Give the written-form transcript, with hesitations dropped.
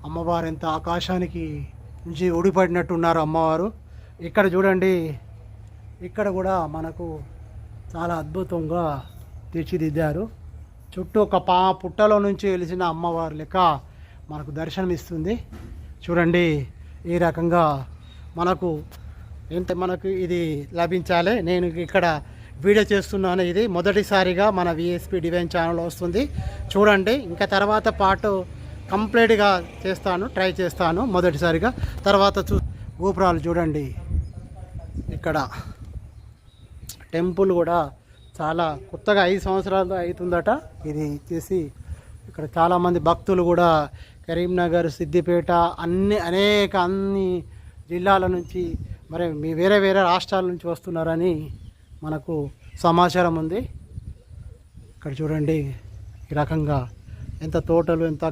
అమ్మవారు ఎంత ఆకాశానికి నుంచి ఊడిపడినట్టు ఉన్నారు అమ్మవారు. ఇక్కడ చూడండి, ఇక్కడ కూడా మనకు చాలా అద్భుతంగా తీర్చిదిద్దారు. చుట్టూ ఒక పుట్టలో నుంచి వెలిసిన అమ్మవారు లెక్క మనకు దర్శనమిస్తుంది. చూడండి, ఈ రకంగా మనకు ఇది లభించాలి. నేను ఇక్కడ వీడియో చేస్తున్నాను. ఇది మొదటిసారిగా మన విఎస్పి డివైన్ ఛానల్ వస్తుంది. చూడండి, ఇంకా తర్వాత పాటు కంప్లీట్గా ట్రై చేస్తాను మొదటిసారిగా. తర్వాత గోపురాలు చూడండి, ఇక్కడ టెంపుల్ కూడా చాలా కొత్తగా 5 సంవత్సరాలు అవుతుందట. ఇది చేసి ఇక్కడ చాలామంది భక్తులు కూడా కరీంనగర్, సిద్దిపేట అన్ని జిల్లాల నుంచి మరి వేరే వేరే రాష్ట్రాల నుంచి వస్తున్నారని మనకు సమాచారం ఉంది. ఇక్కడ చూడండి, ఈ రకంగా ఎంత తోటలు ఎంత